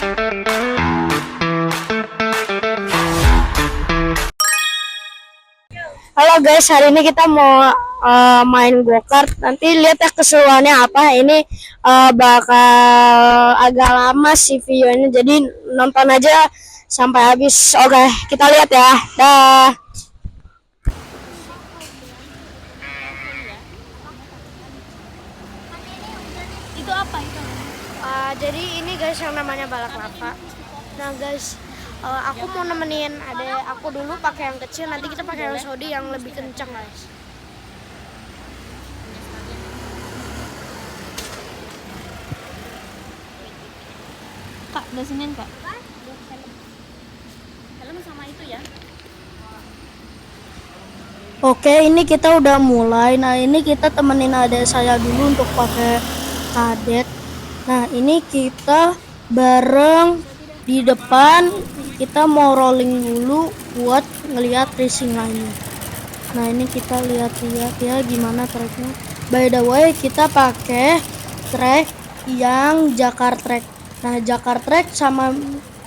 Halo guys, hari ini kita mau main go-kart. Nanti lihat ya keseruannya apa. Ini bakal agak lama sih videonya, jadi nonton aja sampai habis. Oke, kita lihat ya. Dah. Itu apa itu? Jadi ini guys yang namanya balap lava. Nah guys, aku mau nemenin adek aku dulu pakai yang kecil, nanti kita pakai yang Sodi yang lebih kencang guys. Kak, udah sini Kak? Helm sama itu ya? Oke, ini kita udah mulai. Nah, ini kita temenin adek saya dulu untuk pakai kadet. Nah, ini kita bareng di depan. Kita mau rolling dulu buat ngelihat racing lainnya. Nah, ini kita lihat-lihat ya gimana tracknya. By the way, kita pakai track yang Jakarta Track. Nah, Jakarta Track sama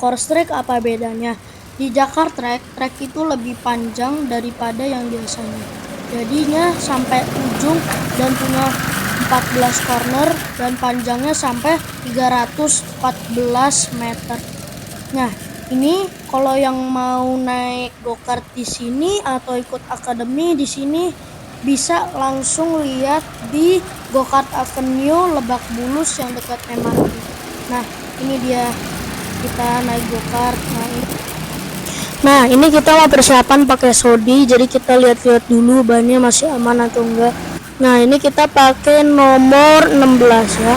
Course Track apa bedanya? Di Jakarta Track itu lebih panjang daripada yang biasanya. Jadinya sampai ujung dan punya 14 corner dan panjangnya sampai 314 meter. Nah, ini kalau yang mau naik go-kart di sini atau ikut akademi di sini bisa langsung lihat di Go-Kart Avenue Lebak Bulus yang dekat MRT. Nah, ini dia kita naik go-kart. Nah, ini kita mau persiapan pakai Sodi, jadi kita lihat-lihat dulu bannya masih aman atau enggak. Nah, ini kita pakai nomor 16 ya.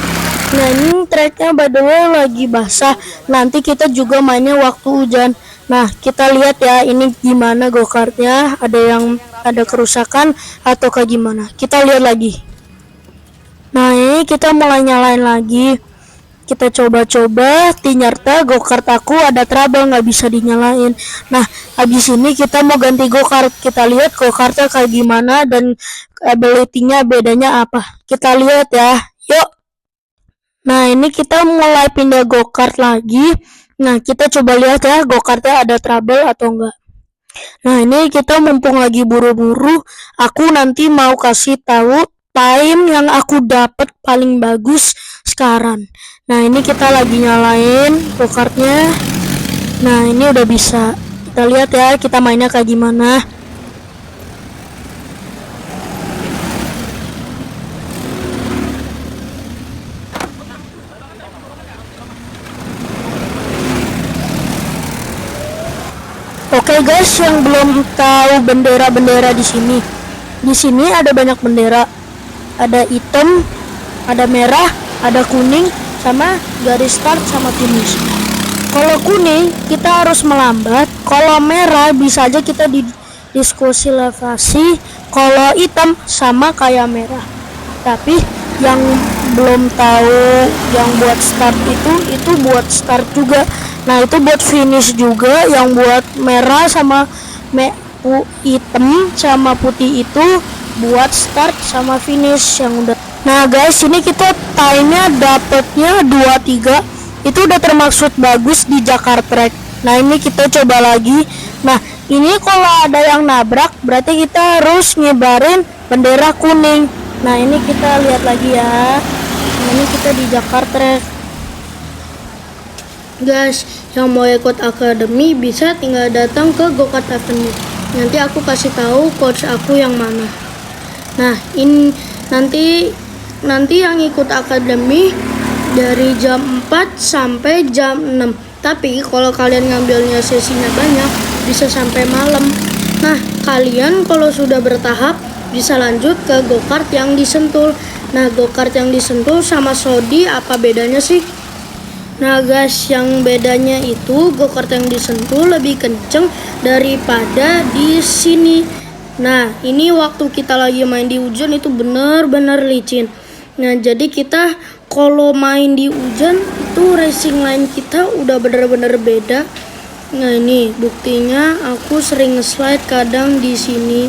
Nah, ini tracknya by the way lagi basah. Nanti kita juga mainnya waktu hujan. Nah, kita lihat ya ini gimana go-kartnya, ada kerusakan atau kayak gimana. Kita lihat lagi. Nah, ini kita mulai nyalain lagi. Kita coba-coba, ternyata go-kart aku ada trouble, nggak bisa dinyalain. Nah, habis ini kita mau ganti go-kart. Kita lihat go-kartnya kayak gimana dan ability-nya bedanya apa. Kita lihat ya, yuk. Nah, ini kita mulai pindah go-kart lagi. Nah, kita coba lihat ya go-kartnya ada trouble atau enggak. Nah, ini kita mumpung lagi buru-buru, aku nanti mau kasih tahu time yang aku dapat paling bagus sekarang. Nah, ini kita lagi nyalain go-kartnya. Nah, ini udah bisa. Kita lihat ya kita mainnya kayak gimana. Oke guys, yang belum tahu bendera-bendera di sini. Di sini ada banyak bendera. Ada hitam, ada merah, ada kuning, sama garis start sama finish. Kalau kuning kita harus melambat, kalau merah bisa aja kita diskualifikasi, kalau hitam sama kayak merah. Tapi yang belum tahu yang buat start itu buat start juga. Nah, itu buat finish juga, yang buat merah sama hitam sama putih itu buat start sama finish yang udah. Nah guys, ini kita time-nya dapatnya 23. Itu udah termaksud bagus di Jakarta Track. Nah, ini kita coba lagi. Nah, ini kalau ada yang nabrak berarti kita harus nyebarin bendera kuning. Nah, ini kita lihat lagi ya. Nah, ini kita di Jakarta Track. Guys, yang mau ikut akademi bisa tinggal datang ke Go-Kart Avenue. Nanti aku kasih tahu coach aku yang mana. Nah, ini nanti yang ikut akademi dari jam 4 sampai jam 6. Tapi kalau kalian ngambilnya sesinya banyak, bisa sampai malam. Nah, kalian kalau sudah bertahap bisa lanjut ke go-kart yang di Sentul. Nah, go-kart yang di Sentul sama Sodi apa bedanya sih? Nah guys, yang bedanya itu go-kart yang di Sentul lebih kenceng daripada di sini. Nah, ini waktu kita lagi main di hujan itu bener-bener licin. Nah, jadi kita kalau main di hujan itu racing line kita udah bener-bener beda. Nah, ini buktinya aku sering nge-slide kadang di sini.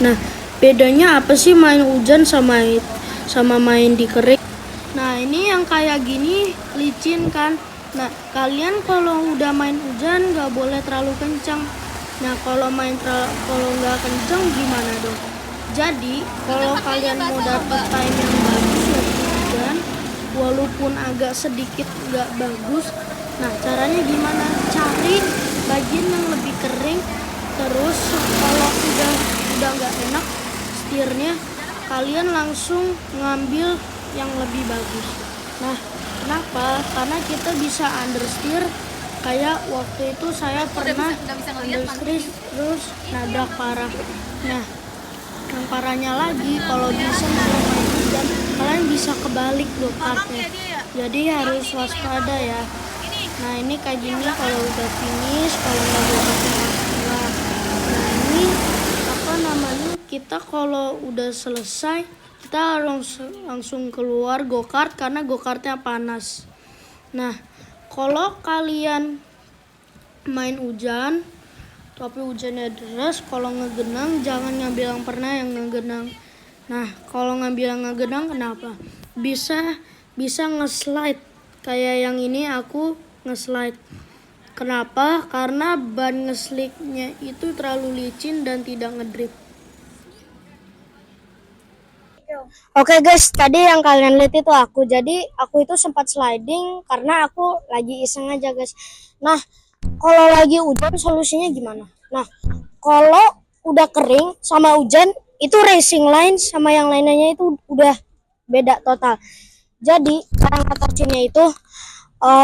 Nah, bedanya apa sih main hujan sama main di kering? Nah, ini yang kayak gini licin kan. Nah, kalian kalau udah main hujan nggak boleh terlalu kencang. Nah, kalau nggak kencang gimana dong? Jadi, kalau kalian mau dapet time yang bagus waktu hujan, walaupun agak sedikit nggak bagus, nah caranya gimana? Cari bagian yang lebih kering, terus kalau udah nggak enak setirnya, kalian langsung ngambil yang lebih bagus. Nah, kenapa? Karena kita bisa understeer. Kayak waktu itu saya pernah nggak bisa ngeliat understeer terus nabrak parah. Nah, yang parahnya lagi kalau bisa main hujan, kalian bisa kebalik go-kartnya. Jadi harus waspada ya. Nah, ini kayak gini kalau udah finish, kalau nggak go-kartnya enggak. Nah, ini apa namanya? Kita kalau udah selesai, kita harus langsung keluar go-kart karena go-kartnya panas. Nah, kalau kalian main hujan tapi hujannya deras, kalau ngegenang jangan ngambil yang pernah yang ngegenang. Nah, kalau ngambil yang ngegenang kenapa? Bisa nge-slide. Kayak yang ini aku nge-slide. Kenapa? Karena ban nge-slide-nya itu terlalu licin dan tidak ngedrip. Oke guys, tadi yang kalian lihat itu aku. Jadi aku itu sempat sliding karena aku lagi iseng aja guys. Nah, kalau lagi hujan solusinya gimana? Nah, kalau udah kering sama hujan itu racing line sama yang lainnya itu udah beda total. Jadi cara ngatasinnya itu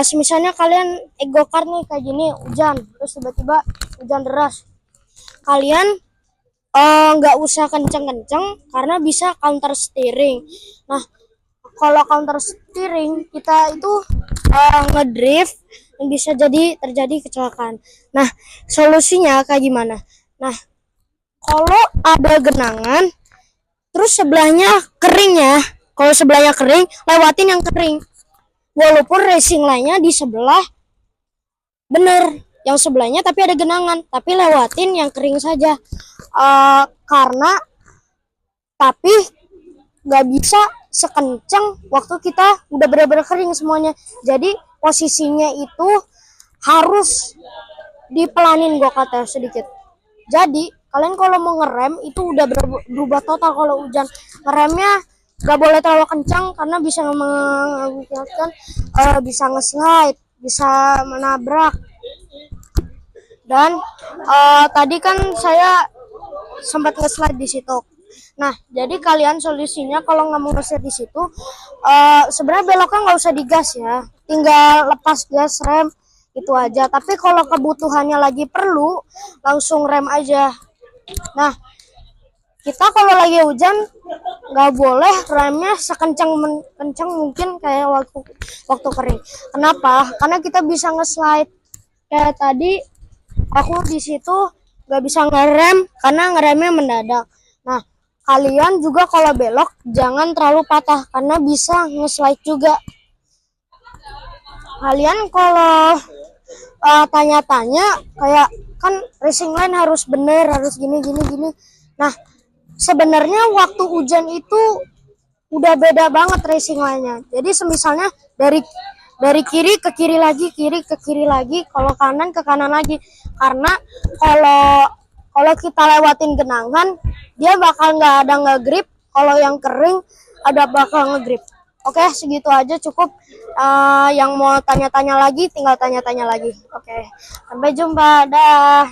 semisalnya kalian go-kart nih kayak gini hujan, terus tiba-tiba hujan deras. Kalian nggak usah kenceng-kenceng karena bisa counter steering. Nah, kalau counter steering kita itu ngedrift yang bisa jadi terjadi kecelakaan. Nah, solusinya kayak gimana? Nah, kalau ada genangan terus sebelahnya kering ya. Kalau sebelahnya kering, lewatin yang kering. Walaupun racing line-nya di sebelah bener yang sebelahnya tapi ada genangan, tapi lewatin yang kering saja. Karena tapi nggak bisa sekencang waktu kita udah benar-benar kering semuanya. Jadi posisinya itu harus dipelanin go-kartnya sedikit. Jadi kalian kalau mau ngerem itu udah berubah total. Kalau hujan, ngeremnya nggak boleh terlalu kencang karena bisa mengakibatkan bisa nge-slide, bisa menabrak. Dan tadi kan saya sempat nge-slide di situ. Nah, jadi kalian solusinya kalau nggak mau nge-slide di situ, sebenarnya beloknya nggak usah digas ya, tinggal lepas gas rem itu aja. Tapi kalau kebutuhannya lagi perlu, langsung rem aja. Nah, kita kalau lagi hujan nggak boleh remnya sekencang mungkin kayak waktu kering. Kenapa? Karena kita bisa nge-slide. Kayak tadi aku di situ nggak bisa ngerem karena ngeremnya mendadak. Nah, kalian juga kalau belok jangan terlalu patah karena bisa nge-slide juga. Kalian kalau tanya-tanya kayak kan racing line harus bener, harus gini. Nah, sebenarnya waktu hujan itu udah beda banget racing line-nya. Jadi semisalnya dari kiri ke kiri lagi, kalau kanan ke kanan lagi. Karena kalau kita lewatin genangan, dia bakal nggak ada ngegrip. Kalau yang kering ada bakal ngegrip. Oke, segitu aja cukup. Yang mau tanya-tanya lagi, tinggal tanya-tanya lagi. Oke, sampai jumpa. Dah.